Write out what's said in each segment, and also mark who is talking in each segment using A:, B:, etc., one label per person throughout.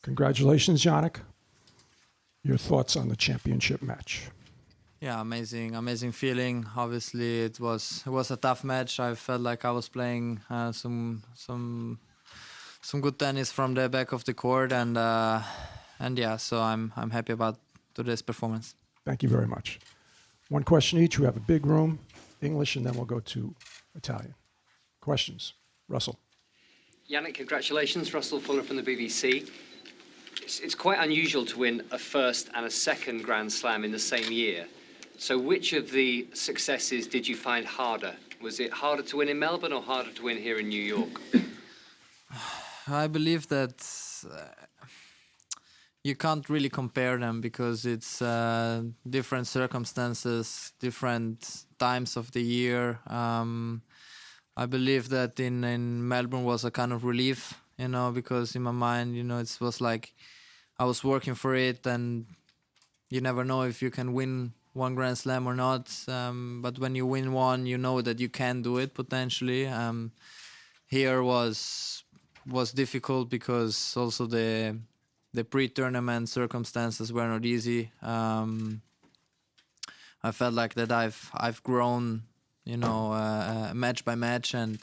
A: Congratulations, Jannik. Your thoughts on the championship match?
B: Yeah, amazing feeling. Obviously, it was a tough match. I felt like I was playing some good tennis from the back of the court, and yeah, so I'm happy about today's performance.
A: Thank you very much. One question each. We have a big room, English, and then we'll go to Italian. Questions? Russell.
C: Jannik, congratulations. Russell Fuller from the BBC. It's quite unusual to win a first and a second Grand Slam in the same year. So which of the successes did you find harder? Was it harder to win in Melbourne or harder to win here in New York?
B: I believe that you can't really compare them because it's different circumstances, different times of the year. I believe that in Melbourne was a kind of relief, because in my mind, it was like I was working for it, and you never know if you can win one Grand Slam or not. But when you win one, you know that you can do it potentially. Here was difficult because also the pre-tournament circumstances were not easy. I felt like that I've grown, match by match, and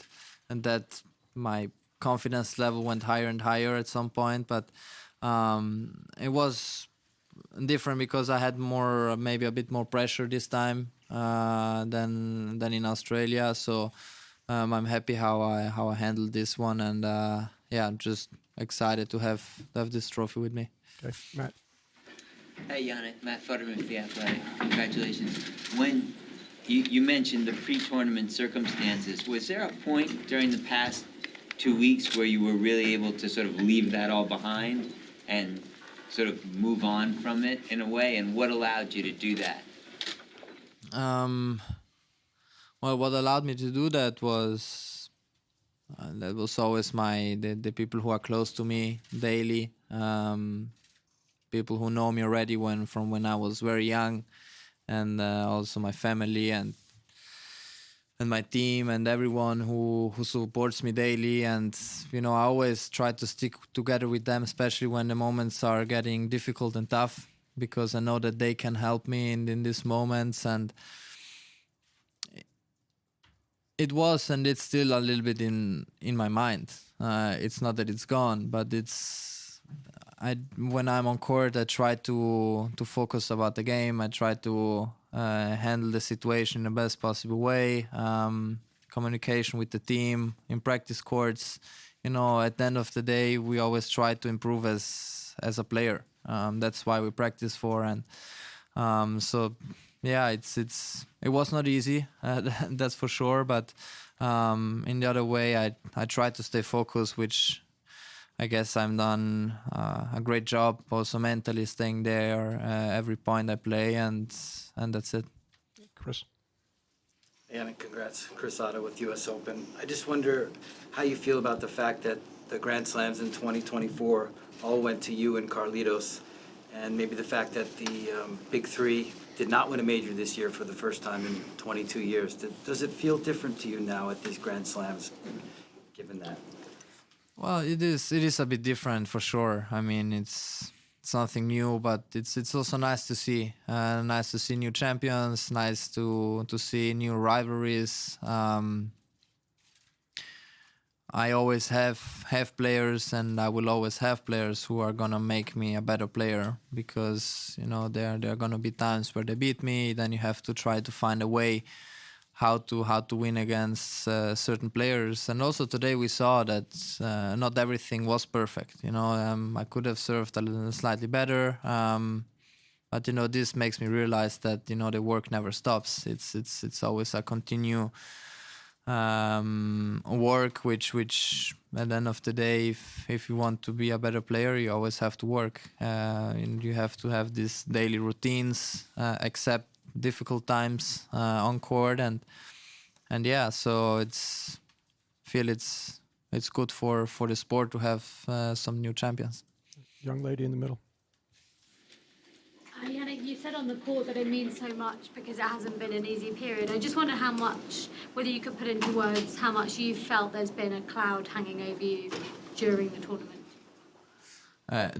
B: that my confidence level went higher and higher at some point. But it was different because I had maybe a bit more pressure this time than in Australia. So I'm happy how I handled this one, and I'm just excited to have this trophy with me.
A: Okay, Matt.
D: Hey, Jannik, Matt Futterman for The Athletic. Congratulations. When you mentioned the pre-tournament circumstances, was there a point during the past 2 weeks where you were really able to sort of leave that all behind and sort of move on from it in a way, and what allowed you to do that?
B: Well, what allowed me to do that was always the people who are close to me daily, people who know me already from when I was very young, and also my family and my team and everyone who supports me daily. And I always try to stick together with them, especially when the moments are getting difficult and tough, because I know that they can help me in these moments. And it was, and it's still a little bit in my mind. It's not that it's gone, but when I'm on court, I try to focus about the game. I try to handle the situation in the best possible way. Communication with the team in practice courts. At the end of the day, we always try to improve as a player. That's why we practice for, and so yeah, it was not easy, that's for sure. But in the other way, I try to stay focused, which I guess I've done a great job, also mentally staying there every point I play, and that's it.
A: Chris.
E: Jannik, congrats. Chris Otto with U.S. Open. I just wonder how you feel about the fact that the Grand Slams in 2024 all went to you and Carlitos, and maybe the fact that the Big Three did not win a major this year for the first time in 22 years. Does it feel different to you now at these Grand Slams, given that?
B: Well, it is a bit different for sure. I mean, it's something new, but it's also nice to see. Nice to see new champions. Nice to see new rivalries. I always have players, and I will always have players who are gonna make me a better player, because there are gonna be times where they beat me. Then you have to try to find a way how to win against certain players. And also today we saw that not everything was perfect. I could have served a little slightly better, but this makes me realize that the work never stops. It's always a continue work, which at the end of the day, if you want to be a better player, you always have to work, and you have to have these daily routines, accept difficult times on court, and yeah, so it's good for the sport to have some new champions.
A: Young lady in the middle.
F: Jannik, you said on the court that it means so much because it hasn't been an easy period. I just wonder whether you could put into words how much you felt there's been a cloud hanging over you during the tournament.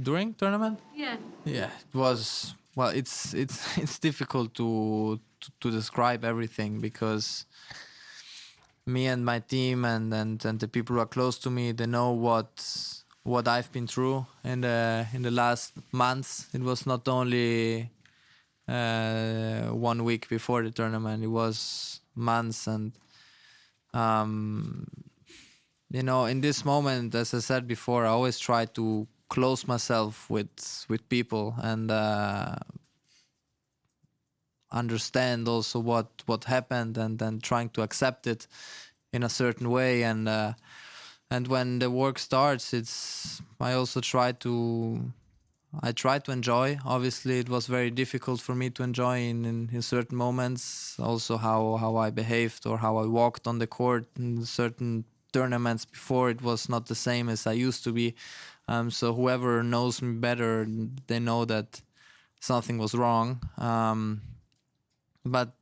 B: During tournament?
F: Yeah.
B: Yeah, it was. Well, it's it's difficult to describe everything because me and my team and the people who are close to me, they know what I've been through in the last months. It was not only 1 week before the tournament; it was months. And in this moment, as I said before, I always try to close myself with people and understand also what happened, and then trying to accept it in a certain way. And when the work starts, I also try to enjoy. Obviously, it was very difficult for me to enjoy in certain moments. Also, how I behaved or how I walked on the court in certain tournaments before, it was not the same as I used to be. So whoever knows me better, they know that something was wrong. But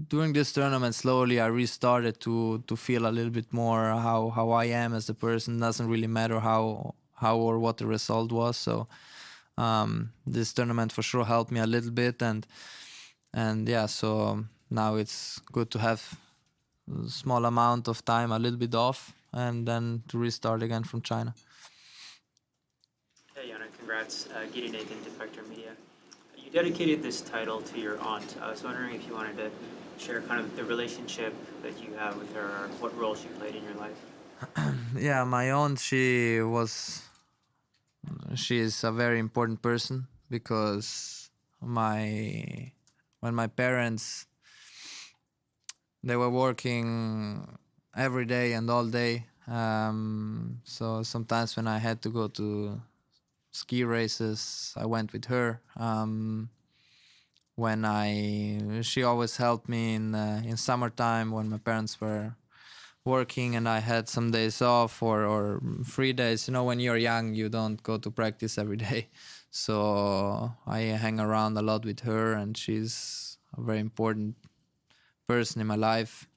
B: during this tournament, slowly I restarted to feel a little bit more how I am as a person. Doesn't really matter how or what the result was. So this tournament for sure helped me a little bit, and yeah. So now it's good to have a small amount of time, a little bit off, and then to restart again from China.
G: Hey, Jannik, congrats. Giddy Nathan, Defector Media. You dedicated this title to your aunt. I was wondering if you wanted to share kind of the relationship that you have with her, or what role she played in your life.
B: Yeah, my aunt, she is a very important person because when my parents, they were working every day and all day. So sometimes when I had to go to ski races, I went with her. She always helped me in summertime when my parents were working and I had some days off or free days. When you're young, you don't go to practice every day. So I hang around a lot with her, and she's a very important person in my life.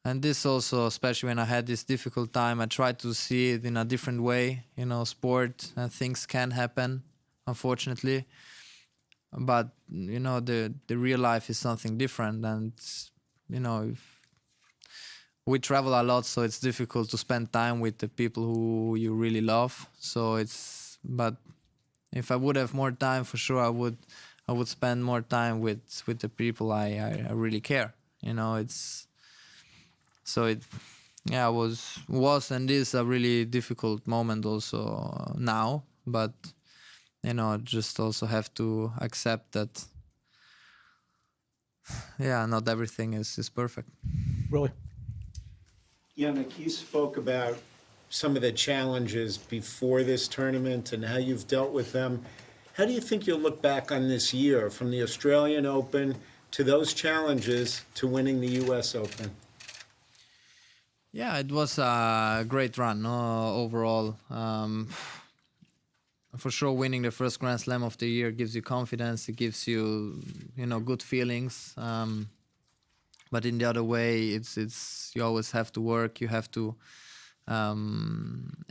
B: And this also, especially when I had this difficult time, I tried to see it in a different way. Sport, things can happen, unfortunately. But, the real life is something different. And, if we travel a lot, so it's difficult to spend time with the people who you really love. But if I would have more time, for sure, I would spend more time with the people I really care. Was and is a really difficult moment also now, but just also have to accept that not everything is perfect.
A: Willie?
H: Jannik, you spoke about some of the challenges before this tournament and how you've dealt with them. How do you think you'll look back on this year, from the Australian Open to those challenges to winning the US Open?
B: Yeah, it was a great run overall. For sure, winning the first Grand Slam of the year gives you confidence. It gives you, good feelings. But in the other way, it's you always have to work. You have to.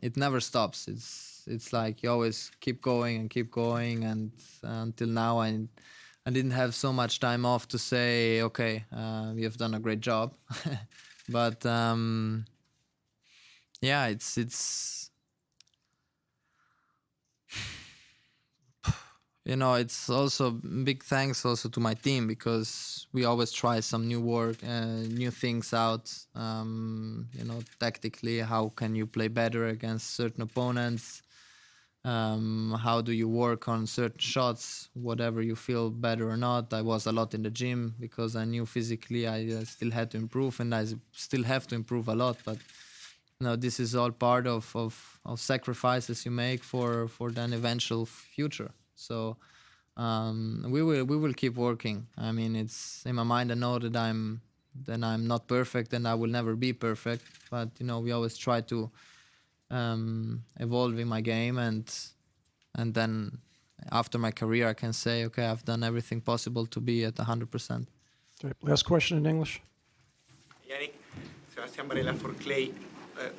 B: It never stops. It's like you always keep going, and until now, I didn't have so much time off to say, okay, you've done a great job. But it's also big thanks also to my team, because we always try some new things out. Tactically, how can you play better against certain opponents? How do you work on certain shots, whatever you feel better or not? I was a lot in the gym because I knew physically I still had to improve, and I still have to improve a lot. But this is all part of sacrifices you make for an eventual future. So we will keep working. I mean, it's in my mind. I know that I'm not perfect, and I will never be perfect. But we always try to evolve in my game, and then after my career I can say, okay, I've done everything possible to be at 100%.
A: Okay, last question in English.
I: Jannik, Sebastián Varela for Clay.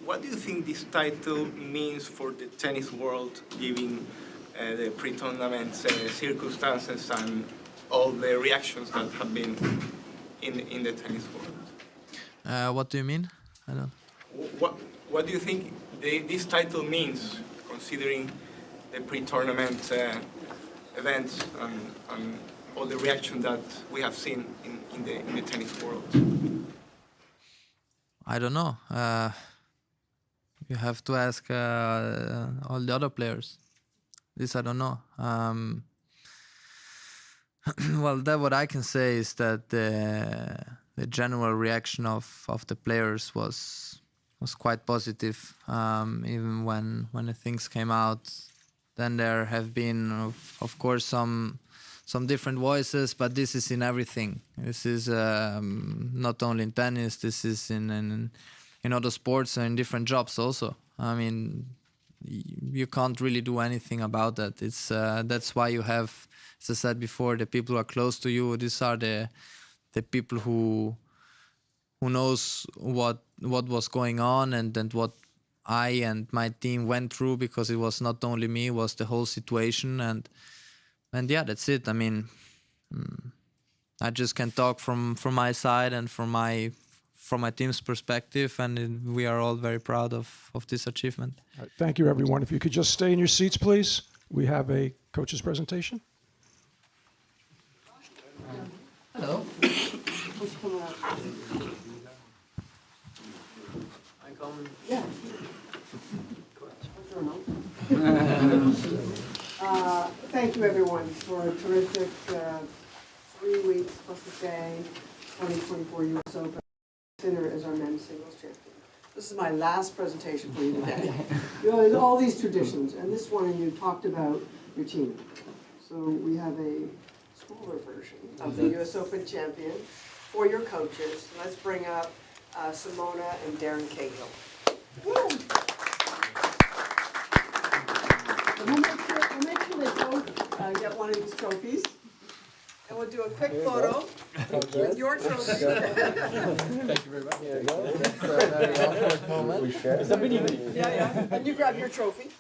I: what do you think this title means for the tennis world, given the pre-tournament circumstances and all the reactions that have been in the tennis world?
B: What do you mean? I don't.
I: What do you think this title means, considering the pre-tournament events and all the reaction that we have seen in the tennis world?
B: I don't know. You have to ask all the other players. This I don't know. Well, that what I can say is that the general reaction of the players was quite positive. Even when the things came out, then there have been, of course, some different voices, but this is in everything. This is not only in tennis. This is in other sports and in different jobs also. I mean, you can't really do anything about that. It's that's why you have, as I said before, the people who are close to you. These are the people who knows what was going on and what I and my team went through, because it was not only me, it was the whole situation. And yeah, that's it. I mean, I just can talk from my side and from my team's perspective, and we are all very proud of this achievement.
A: All right, thank you, everyone. If you could just stay in your seats, please. We have a coach's presentation.
J: Hello. Yeah. Thank you, everyone, for a terrific 3 weeks plus a day, 2024 US Open. Sinner is our men's singles champion. This is my last presentation for you today. You know, there's all these traditions, and this one, and you talked about your team. So we have a smaller version of the US Open champion for your coaches. Let's bring up Simona and Darren Cahill. Woo! And we'll make sure they both get one of these trophies. And we'll do a quick photo with your trophy. Thank you very much. There you go. That's a very awkward moment. We share. It's a mini.
K: Yeah.
J: And you grab your trophy.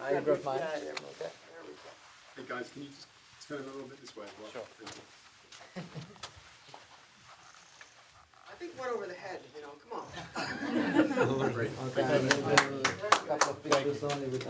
K: I grab mine.
J: Yeah, okay.
K: There we go. Hey guys, can you just turn it a little bit this way as well?
J: Sure.
K: I think one over the head, come on.
J: Great. Okay. A couple of pictures only with